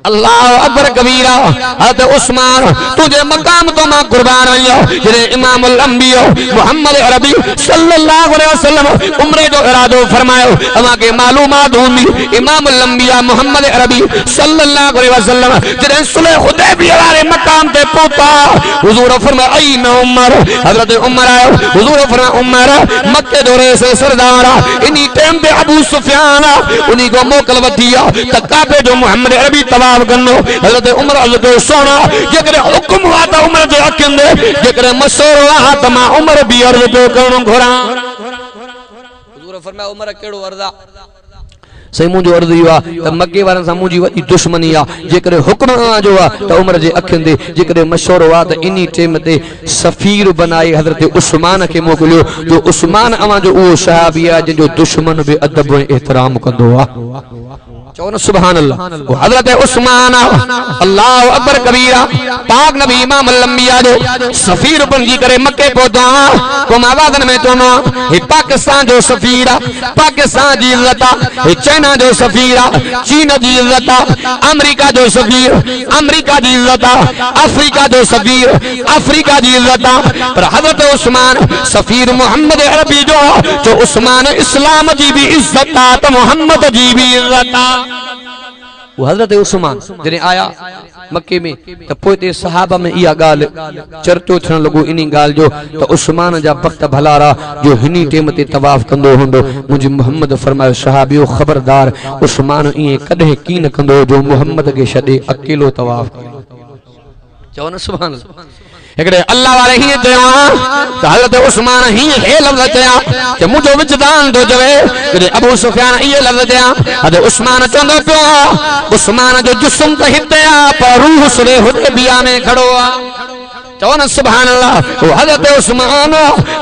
Speaker 1: अल्लाह अकबर कबीरा। हज़रत उस्मान तुझे मकाम तो मां कुर्बान आयो जरे इमाम अल अंबिया मोहम्मद अरबी सल्लल्लाहु अलैहि वसल्लम उम्रे जो इरादो फरमायो। अमा के मालूमात हुंदी इमाम अल अंबिया मोहम्मद अरबी सल्लल्लाहु अलैहि वसल्लम जरे सुलह हुदैबिया वाले मकाम ते पहुंचा हुजूर फरमाया आई न उमर। हजरत उमर आयो हुजूर फरमाया उमर मक्के दौरे से सरदार इनी टाइम पे अबू सुफियान उनी को मोकल वथिया त काबे जो मोहम्मद अरबी हज़रत उमर हज़रत सोना जेकरे हुक्म हुआ त उमर जे अखियुनि दे जेकरे मशवरो आ त मां उमर बि अर्ज़ पियो करणो घुरां। हुजूर फरमाया उमर कहिड़ो अर्ज़ आ? सही मुंहिंजो अर्ज़ इहो आहे त मके वारनि सां मुंहिंजी वॾी दुश्मनी आहे। जेकॾहिं हुक्म जो आहे त उमर जे अखियुनि ते जेकॾहिं मशवरो आहे त इन टाइम ते सफ़ीर बनाए हज़रत उस्मान खे मोकिलियो। जो उस्मान अवां जो उहो सहाबी आहे जंहिंजो दुश्मन बि अदब ऐं एहतराम कंदो आहे। चवो सुभान अल्लाह। हज़रत उस्मान अल्लाह अकबर कबीरा पाक नबी इमाम अल अंबिया जो सफ़ीर बणजी करे मके पहुता को आवाज़न में चवनो हे पाकिस्तान जो सफ़ीर पाकिस्तान जी इज्जत हे चाइना जो सफ़ीर चीन जी इज्जत अमेरिका जो सफ़ीर अमेरिका जी इज्जत अफ्रीका जो सफ़ीर अफ्रीका जी इज्जत। पर हज़रत उस्मान सफ़ीर मोहम्मद अरबी जो उस्मान इस्लाम जी भी इज्जत आ त मोहम्मद जी भी इज्जत आ। वो हज़रत उस्मान जने आया मक्के में त पोते सहाबा में इया गाल चर्चो थियण लगो इनी गाल जो त उस्मान जा वक्त भलारा जो हिनी टेम ते तवाफ कंदो हुंदो। मुझे मोहम्मद फरमायो सहाबियो खबरदार उस्मान इए कदे की न कंदो जो मोहम्मद के छडे अकेलो तवाफ करे। चवो न सुभान अल्लाह। एकड़े अल्लाह वाले ही चया त हज़रत उस्मान ही हे लफ्ज़ चया कि मुझो विजदान तो जवे कि अबू सुफियान ये लफ्ज़ चया। हज़रत उस्मान चंदो पियो उस्मान जो जिस्म त हिते आ पर रूह सुले हुदैबिया में खड़ो आ। चवो न सुभान अल्लाह। वो हज़रत उस्मान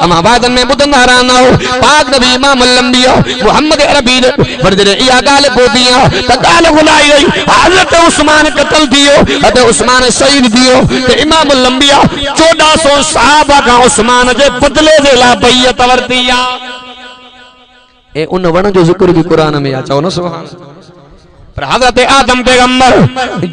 Speaker 1: अमा बादन में बुधंदा रहंदा हो पाक नबी इमाम अल अंबिया मोहम्मद अरबी पर जॾहिं इहा ॻाल्हि पहुती आहे त ॻाल्हि घुलाई वई हज़रत उस्मान क़त्ल थियो हज़रत उस्मान शहीद थियो त इमाम अल अंबिया 1400 सहाबा खां उस्मान जे बदले जे लाइ बैयत वरती आहे। ऐं उन वण जो ज़िक्र बि क़ुरान में आहे। चवो न सुभान अल्लाह। पर हज़रत आदम पैगंबर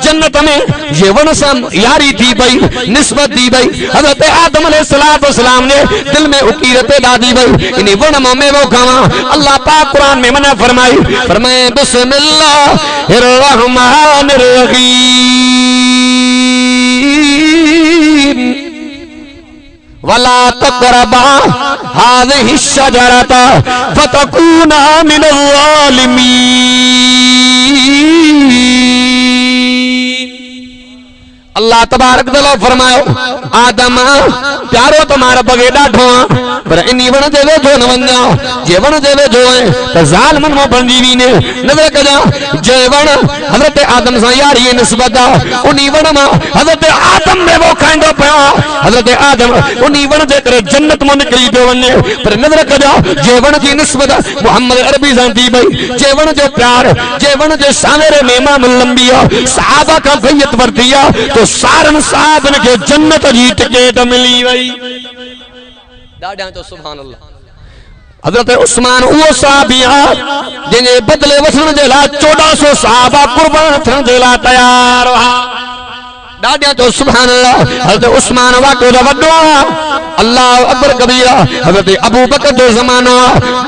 Speaker 1: जन्नत में ये वन से यारी थी पई निस्बत दी पई। हज़रत आदम अलैहिस्सलाम ने दिल में उकीरत डाली पई इन वन में वो खावा। अल्लाह पाक कुरान में मना फरमाए बिस्मिल्लाहिर रहमानिर रहीम वला तक़रबा हाज़िहि शजरता फतकूना मिनल ज़ालिमीन। अल्लाह तबारक तआला फरमायो आदम प्यारो तुम्हारा बगे डाढो पर इनी वण जे वेझो न वञा जे वण जे वेझो है त ज़ालिमन में बणजी वीने नज़र कजा जे वण हज़रत आदम सां यारी निस्बत उनी वण मां हज़रत आदम में वो खाइंदो पियो हज़रत आदम उनी वण जे करे जन्नत में निकली पियो वञे पर नज़र कजा जे वण जी निस्बत मोहम्मद अरबी सां थी पई जे वण जो प्यार जे वण जे सावेरे में इमाम अल अंबिया सहाबा का बैयत वरती तो सारन साहब के जन्नत जी टिकट मिली वई। ॾाढा तो सुभान अल्लाह। हजरत उस्मान वो सहाबी जिन्हें बदले वठण जे लाइ 1400 सहाबा कुर्बान थियण जे लाइ तयार हुआ। डाडिया तो सुभान अल्लाह। हजरत उस्मान वाक़ो वड्डो अल्लाह अकबर कबीरा। हजरत अबू बकर जो ज़मानो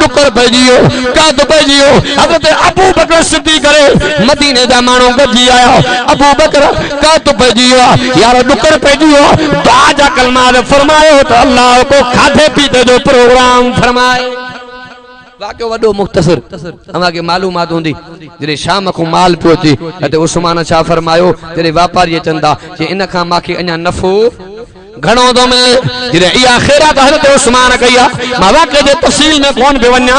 Speaker 1: डुकर पइजियो काद पइजियो। हजरत अबू बकर सिद्दीक़ करे मदीने दा माण्हू गजी आया। अबू बकर काद पइजियो यार डुकर पइजियो दुआ जा कलमा फरमायो तो अल्लाह को खाधे पीते जो प्रोग्राम फरमाए। वाक़ो वड्डो मुख्तसर अमा के मालूमात होंदी जरे शाम को माल पियो थी अते उस्मान छा फरमायो जरे व्यापारी चंदा जे इन खां माखे अञा नफो घणो तो मिले जरे इया खैरात हजरत उस्मान कया। मां वाक़े जे तफसील में कोन पे वन्या।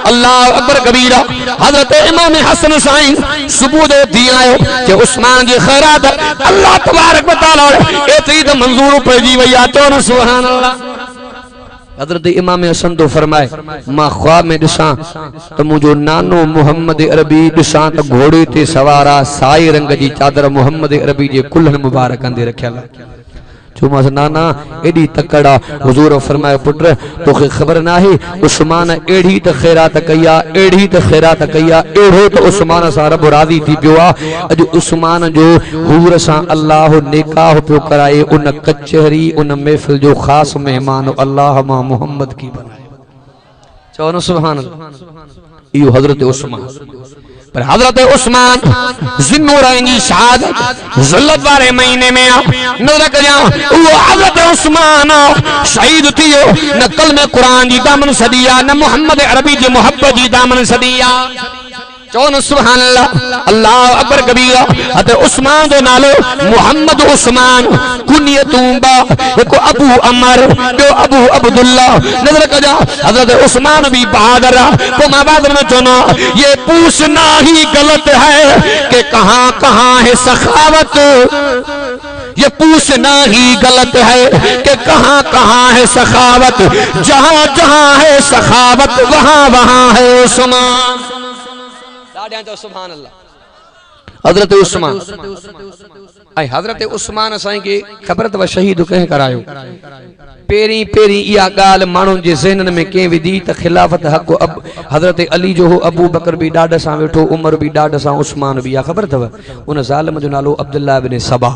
Speaker 1: अल्लाह अकबर कबीरा। हजरत इमाम हसन साईं सुबह जो थी आयो जे उस्मान जी खैरात अल्लाह तबारक व तआला एतरी त मंजूर पइजी वई आ। चो न सुभान अल्लाह। हजरत इमाम हसन तो फरमाए मां ख्वाब में दिसा तो मुझो नानो मोहम्मद अरबी दिसा तो घोड़े ते सवारा साई रंग जी चादर मोहम्मद अरबी जे कुल्हन मुबारक अंदे रखियल। चुमास नाना एडी तकड़ा। हुजूर फरमाए पुत्र तोखे खबर ना है उस्मान एड़ी त खैरात कया एड़ी त खैरात कया एड़ो तो उस्मान सा रब राजी थी पियो आ। अज उस्मान जो हुजूर सा अल्लाह निकाह पियो कराए उन कचहरी उन महफिल जो खास मेहमान अल्लाह मा मोहम्मद की बनाए। चो न सुभान अल्लाह। इयो हजरत उस्मान पर हजरत उस्मान जिन्नूरैन जी शहादत ज़िल्लत वाले महीने में नजर करिया वो हजरत उस्मान शहीद थियो न कलमे कुरान जी दामन सदिया न मोहम्मद अरबी जी मोहब्बत जी दामन सदिया। चो न सुभान अल्लाह। अल्लाह अकबर कबीरा। हजरत उस्मान जो नालो मोहम्मद उस्मान कुनियतूं बा एको अबू अमर जो अबू अब्दुल्ला नजर कजा। हजरत उस्मान भी बहादुर को माबाद में चुना ये पूछना ही गलत है कि कहां कहां है सखावत। ये पूछना ही गलत है कि कहां कहां है सखावत। जहां जहां है सखावत वहां वहां है उस्मान। सुभान अल्लाह। हजरत उस्मान आई हजरत उस्मान साईं के खबर तव शहीद कह करायो। पेरी पेरी इया गाल मानू जे ज़हनन में के विधी त खिलाफत हक अब हजरत अली जो हो अबू बकर भी डाड सा वेठो उमर भी डाड सा उस्मान भी। खबर तव उन ज़ालिम जो नालो अब्दुल्लाह इब्न सबा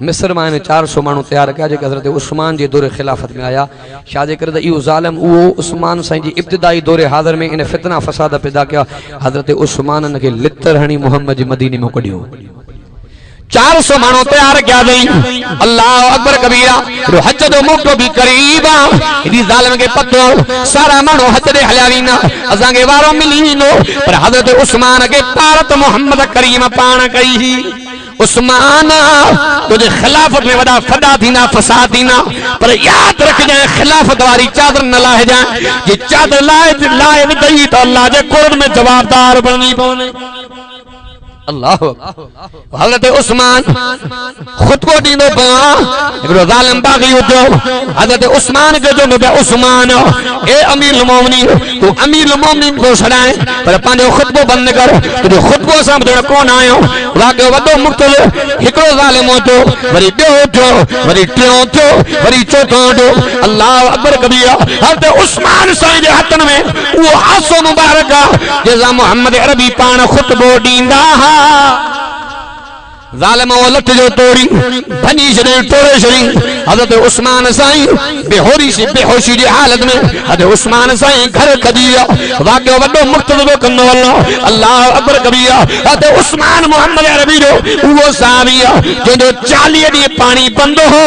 Speaker 1: मिस्र में 400 मानू तैयार किया जो हजरत उस्मान जे दौरे खिलाफत में आया। शाजे कर इहो ज़ालिम वो उस्मान साईं जी इब्तिदाई दौरे हाज़िर में इन फितना फसाद पैदा किया। हजरत उस्मान के लितर हणी मोहम्मद जी मदीने में कढियो। 400 मानू तैयार किया गई। अल्लाह अकबर कबीरा। हज जो मौको भी करीब इदी ज़ालिम के पतो सारा मानू हज दे हलिया वीना असां के वारो मिली नो पर हजरत उस्मान के पारत मोहम्मद करीम पाण कई। उस्मान तुझे खिलाफत में वड़ा फड़ा थीना फसाद थीना पर याद रख जाए खिलाफत वाली चादर न लाए जाए। ये चादर लाए लाए दई तो अल्लाह जे कोर्ट में जवाबदार बननी पवने। अल्लाह हजरत उस्मान खुद को दीनो पवा एकरो जालिम बागी उठो। हजरत उस्मान के जो नबी उस्मान ए अमीरुल मोमिनीन तू अमीरुल मोमिनीन को सदाए पर पांजो खुतबो बंद कर तुझो खुतबो समझण कोन आयो। वाके वडो मुक्तल एकरो जालिम उठो वरी ॿियो उठो वरी टियों उठो वरी चौथों उठो। अल्लाह अकबर कबीरा। हजरत उस्मान साईं जे हथन में वो आसो मुबारक जैसा मोहम्मद अरबी पान खुतबो दींदा ज़ालिम लठ जो तोड़ी भनी छड़े टोड़े छड़ी। हजरत उस्मान साईं बेहोशी जी हालत में हजरत उस्मान साईं घर खदिया। वाक़ो वडो मुर्तज़बो कंदो अल्लाह। अल्लाह अकबर कबीरा। हजरत उस्मान मोहम्मद अरबी जो वो साहबिया जो 40 ॾींहं पानी बंद हो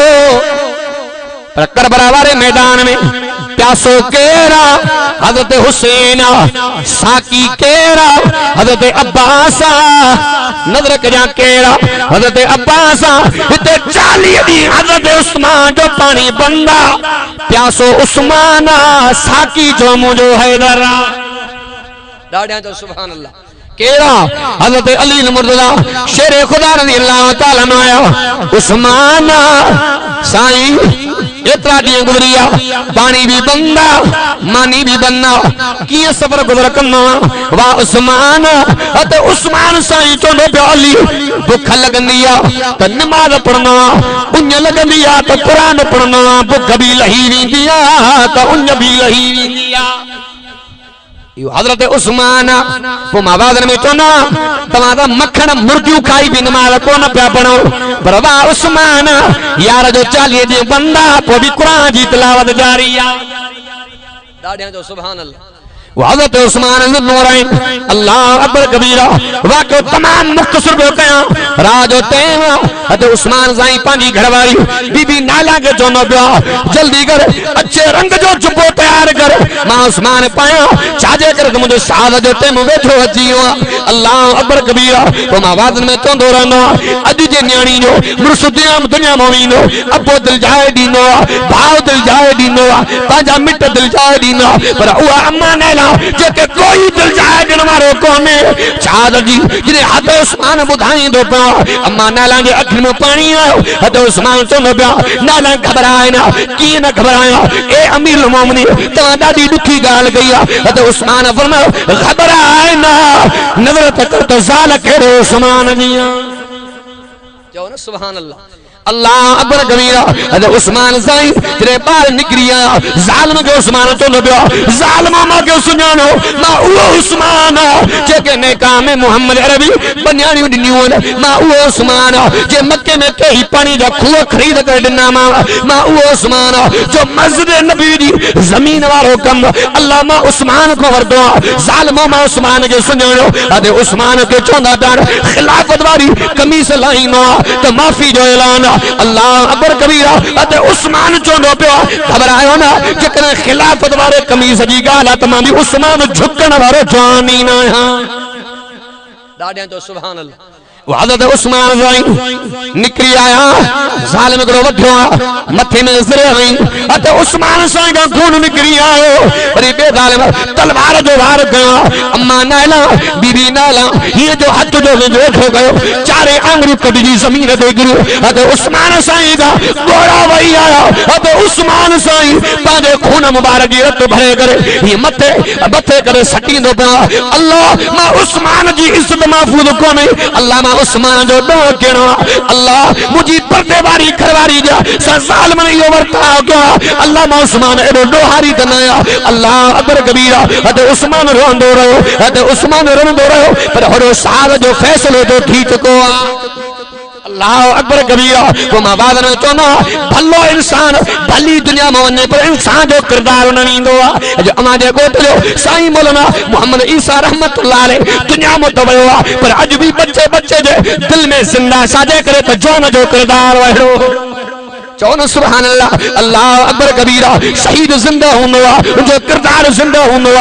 Speaker 1: पर करबला वाले मैदान में प्यासो केरा हजरत हुसैन साकी केरा हजरत अब्बास नजर कजा केरा हजरत अब्बास इते 40 ॾींहं हजरत उस्मान जो पानी बंदा प्यासो उस्मान साकी जो मुझो हैदर। ॾाढा जो सुभान अल्लाह। केड़ा हजरत अली मुर्तजा शेरे खुदा रज़ी अल्लाह तआला अन्हु आया उस्मान साईं इतना डी गुजरिया पानी भी बंदा मानी भी बनना किए सफर गुजर करना वाह उस्मान अते उस्मान साईं चोंदो पिया अली भुख लगंदी आ त नमाज पढ़ना उंज लगंदी आ त कुरान पढ़ना भुख भी लही वेंदी आ त उंज भी लही वेंदी आ यो हजरत उस्मान वो मावादन में चोना तमादा मक्खन मुर्गियों खाई भी नमाज को न प्या पढ़ो पर वाह उस्मान यार जो चालिए जे बंदा वो भी कुरान जी तिलावत जारी आ दाढ़ियां जो सुभान अल्लाह हज़रत उस्मान ज़ुन्नूरैन अल्लाह अकबर कबीरा वाक़ो तमाम मुख्तसर हो गया राजो तेम हज़रत उस्मान साईं पांजी घरवारी बीबी नाला के चोनो पिया जल्दी कर अच्छे रंग जो जुब्बो तैयार कर मां उस्मान पाया छाजे कर मुझे साद जो तेम वेठो अची हो अल्लाह अकबर कबीरा वो मां वादन में चोंदो रहंदो अज जे न्याणी जो मुर्सुदियां दुनिया मोवीनो अबो दिल जाए दीनो भाव दिल जाए दीनो पांजा मिट दिल जाए दीनो पर उहा अम्मा नैला जेके कोई दिल जाए दिन मारो कोने चादर जी जिने हद उस्मान बुधाई दो पा अम्मा नाला जे अखि में पानी आयो हद उस्मान चोंदो पिया नाला घबराए ना की न घबराया ए अमीर मोमिनीन ता दादी दुखी गाल गई हद उस्मान फरमायो घबराए ना नजर तक तो जाल केड़े उस्मान दिया जो ना सुभान अल्लाह अल्लाह अकबर कबीरा अदे उस्मान साईं तेरे बाहर निकरिया जालिम के उस्मान तो नबिया जालिम मा के सुनानो मा वो उस्मान जेके ने काम मोहम्मद अरबी बन्याणी दिनियो मा वो उस्मान जे मक्के में कई पानी दा खूह खरीद कर दिना मा वो उस्मान जो मस्जिद नबी दी जमीन वालो कम अल्लाह मा उस्मान को वरदो जालिम मा उस्मान के सुनानो अदे उस्मान के चोंदा दार खिलाफत वाली कमीज लाइनो तो माफी जो ऐलान अल्लाह अकबर कबीरा अते उस्मान चोंदो पियो घबरायो ना जेकरे खिलाफत वाले कमीज जी गाल तमाम उस्मान झुकण वारो जानी ना दाढ़ियां तो सुभान अल्लाह हज़रत उस्मान साईं निकरी आया जालिम को वठो मथे में ज़रे हई अते उस्मान साईं का खून निकरी आयो अरे बे जालिम तलवार जो वार गयो अम्मा नाला बीबी नाला ये जो हथ जो वेठो गयो चारे आंगुरी कट जी जमीन ते गिरो अते उस्मान साईं का गोरा वही आया अते उस्मान साईं पादे खून मुबारक जी रत भरे करे ये मथे मथे करे सटी दो अल्लाह मा उस्मान जी इज्जत महफूज कोने अल्लाह उस्मान जो दो केनो अल्लाह मुजी पर्दे वारी घरवारी जा सजाल मन यो वर्ता क्या अल्लाह मा उस्मान एडो दोहारी तनाया अल्लाह अकबर कबीरा अते उस्मान रोंदो रहो अते उस्मान रोंदो रहो पर हरो साल जो फैसलो जो थी चुको अल्लाह अकबर कबीरा वो मावाद ने चोना भलो इंसान भली दुनिया में वने पर इंसान जो किरदार न नींदो जो हमारे गोट जो साईं मौलाना मोहम्मद ईसा रहमतुल्लाह अलैह दुनिया में तो वयो पर अज भी बच्चे बच्चे जे दिल में जिंदा साजे करे तो जोन जो किरदार वहरो चौन सुभान अल्लाह अल्लाह अकबर कबीरा शहीद जिंदा हुंदो जो किरदार जिंदा हुंदो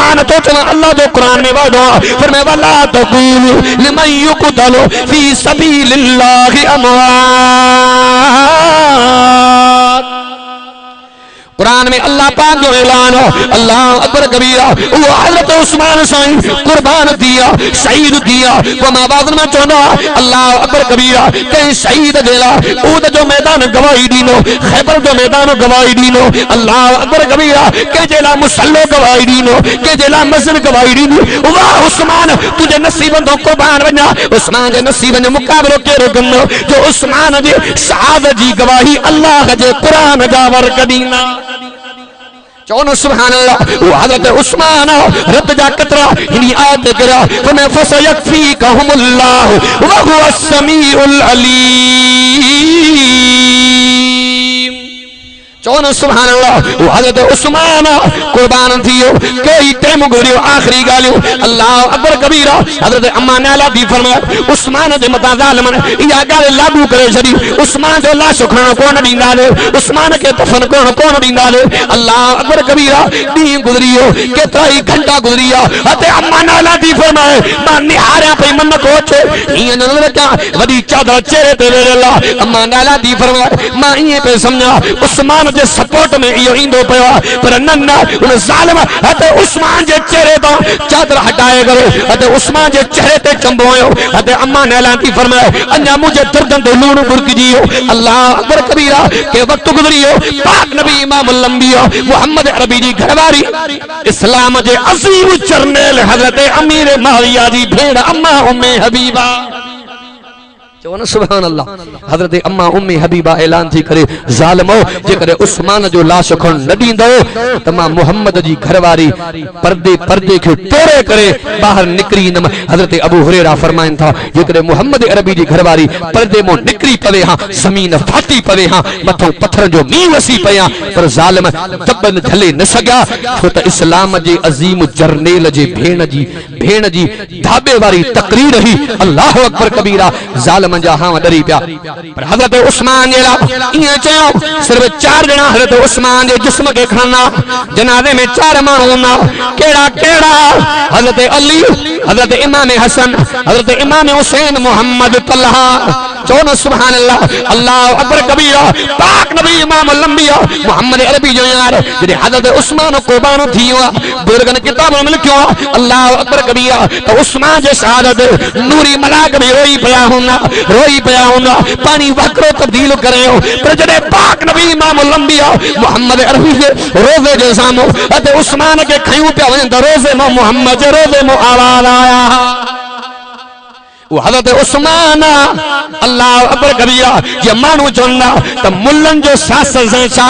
Speaker 1: मान तो चला अल्लाह जो कुरान में वादो फरमाया वला तक़ूलु लिमन युक़तलु फी सबीलिल्लाहि अमवात कुरान में अल्लाह पाक जो ऐलान हो अल्लाह अकबर कबीरा वो हजरत उस्मान साईं कुर्बान दिया शहीद दिया वो माबाद में चोना अल्लाह अकबर कबीरा कहीं शहीद देला ऊद जो मैदान गवाही दीनो खैबर जो मैदान गवाही दीनो अल्लाह अकबर कबीरा के जेला मुसल्लो गवाही दीनो के जेला मस्जिद गवाही दीनो वाह उस्मान तुझे नसीब दो कुर्बान बना उस्मान के नसीब ने मुकाबलो केरो गन्नो जो उस्मान जे शहादत जी गवाही अल्लाह जे कुरान जा वरकदीना चौनो सुभान अल्लाह वो हज़रत उस्मान रत जा कतरा इन्हीं आयत करा फमे फसयकफीकहुमुल्लाह व हुवस समीउल अलीम चौनो सुभान अल्लाह वो हज़रत उस्मान कुर्बान थियो कई टाइम गुजरियो आखिरी गालियो अल्लाह अकबर कबीरा हज़रत अम्मा नाला दी फरमाया उस्मान जे मता जालिमन या गाल लागू करे छडी उस्मान जो लाश खणो कोन दींदा ले उस्मान के दफन कोन दींदा ले अल्लाह अकबर कबीरा दी गुजरियो केतरा ही घंटा गुजरिया अते अम्मा नाला दी फरमाए मां निहारिया पे मन को छे ये न लगा वडी चादर चेहरे ते वेला अम्मा नाला दी फरमाए मां ये पे समझा उस्मान जे सपोर्ट में इहो ईंदो पियो पर न उन ज़ालिम हते उस्मान जे चेहरे तो चादर हटाए करे हते उस्मान जे चेहरे ते चंबोयो हते अम्मा ने ऐलान थी फरमाए अन्या मुझे दर्दन ते लूण बुरकजियो अल्लाह अकबर कबीरा के वक्त गुजरियो पाक नबी इमाम लंबियो मोहम्मद अरबी जी घरवारी इस्लाम जे अजीम जर्नल हजरत अमीर माविया जी भेड़ अम्मा उम्मे हबीबा चवना सुभान अल्लाह हजरत अम्मा उम्मे हबीबा ऐलान थी करे ज़ालिमो जे करे उस्मान जो लाश खण न दींदो तमा मोहम्मद जी घरवारी पर्दे के तोड़े करे बाहर निकरी न हजरत अबू हुरैरा फरमाइन था जे करे मोहम्मद अरबी जी घरवारी पर्दे मो निकरी पवे हां जमीन फाटी पवे हां मथों पत्थर जो मी वसी पया पर ज़ालिम दबन झले न सगा छो त इस्लाम जे अजीम जर्नेल जे भेण जी धाबे वारी तकरीर ही अल्लाह अकबर कबीरा ज़ालिम जा हां डरी पिया पर हजरत उस्मान जे इए चयो सिर्फ 4 जना हजरत उस्मान जे जिस्म के खणना जनाजे में 4 माण्हू ना केड़ा हजरत अली हजरत इमाम हसन हजरत इमाम हुसैन मोहम्मद तलहा चौन सुभान अल्लाह अल्लाह अकबर कबीरा पाक नबी इमाम लंबिया मोहम्मद अरबी जो यार जे हजरत उस्मान कुर्बान थियो बुजुर्गन किताबों में लिखियो अल्लाह अकबर कबीरा तो उस्मान जे शहादत नूरी मलाक भी रोई पया होना पानी वक्रो तब्दील करे पर जडे पाक नबी इमाम लंबिया मोहम्मद अरबी जे रोजे जे सामो अते उस्मान के खयूं पे वन रोजे मो मोहम्मद जे रोजे मो आवाज आया वो हजरत उस्मान अल्लाह अकबर कबीरा जे मानू चोंदा त मुल्लन जो सास सा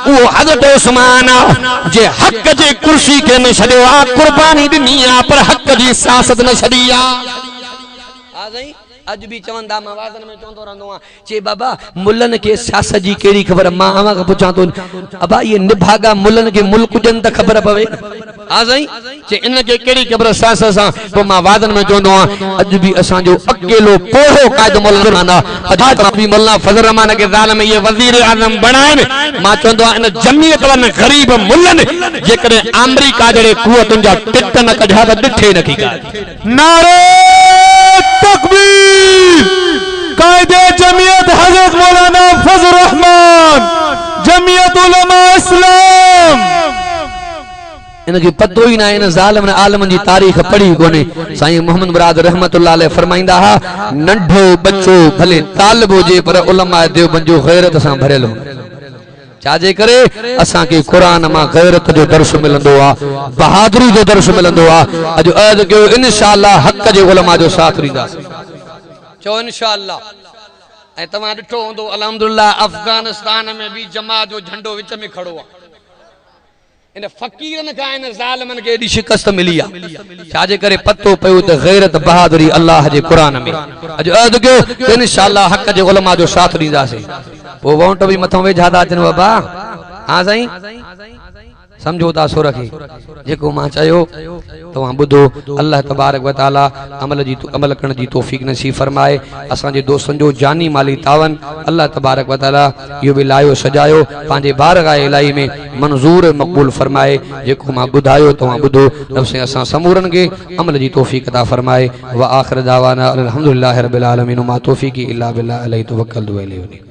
Speaker 1: वो हजरत उस्मान जे हक जे कुर्सी के न छडियो आ कुर्बानी दिनी आ पर हक जी सासत न छडिया आ गई अज भी चवंदा मां वादन में चोंदो रहंदो आ चे बाबा मुल्लन के सियासत जी केड़ी खबर मां आवा का पुछा तो अबा ये निभागा मुल्लन के मुल्क जन त खबर पवे आ सही चे इन के केड़ी खबर सियासत सा तो मां वादन में चोंदो आ अज भी असा जो अकेलो पोहो कायद मुल्ला ना हजात नबी मुल्ला फजल रहमान के जाल में ये वजीर आजम बनाए मां चोंदो आ इन जमीयत वन गरीब मुल्लन जे करे अमेरिका जड़े कुवतन जा टिट न कढा त डिठे न की
Speaker 2: नारे तकबीर कायदे जमीयत हजरत मौलाना फजल रहमान जमीयत उलमा इस्लाम
Speaker 1: इनके पतो ही ना इन जालिम ने आलम जी तारीख पढ़ी कोने साईं मोहम्मद मुराद रहमतुल्लाह अलैह फरमाइंदा हा नंढो बच्चो भले तालिब होजे पर उलमा देवबंद जो गैरत सां भरियल हो चाजे करे असा के कुरान मा गैरत जो दर्श मिलंदो आ बहादुरी जो दर्श मिलंदो आ अज अद के इंशाअल्लाह हक जे उलमा जो साथ रीदा चो इंशाअल्लाह ए तमा डिठो होंदो अल्हम्दुलिल्लाह अफगानिस्तान में भी जमात जो झंडो विच में खड़ो आ इन फकीरन का इन जालिमन के एडी शिकस्त मिली आ चाजे करे पतो पयो त गैरत बहादुरी अल्लाह जे कुरान में अज अद के इंशाअल्लाह हक जे उलमा जो साथ रीदा से वो वोट भी मथों वेझा अचन बाबा हाँ साईं समझो था सो रखी जेको मां चयो तवा बुधो अल्लाह तबारक व तआला अमल करण जी तौफीक नसीब फरमाए असा जे दोस्तन जो जानी माली तावन अल्लाह तबारक व तआला यो भी लायो सजायो पांजे बारगाह इलाही में मंजूर मकबूल फरमाए जेको मां बुधायो तवा बुधो रब से असा समूरन के अमल जी तौफीक अता फरमाए व आखिर दावाना अल्हम्दुलिल्लाहि रब्बिल आलमीन मा तौफीकी इल्ला बिल्लाह अलैहि तवक्कलतु व इलैहि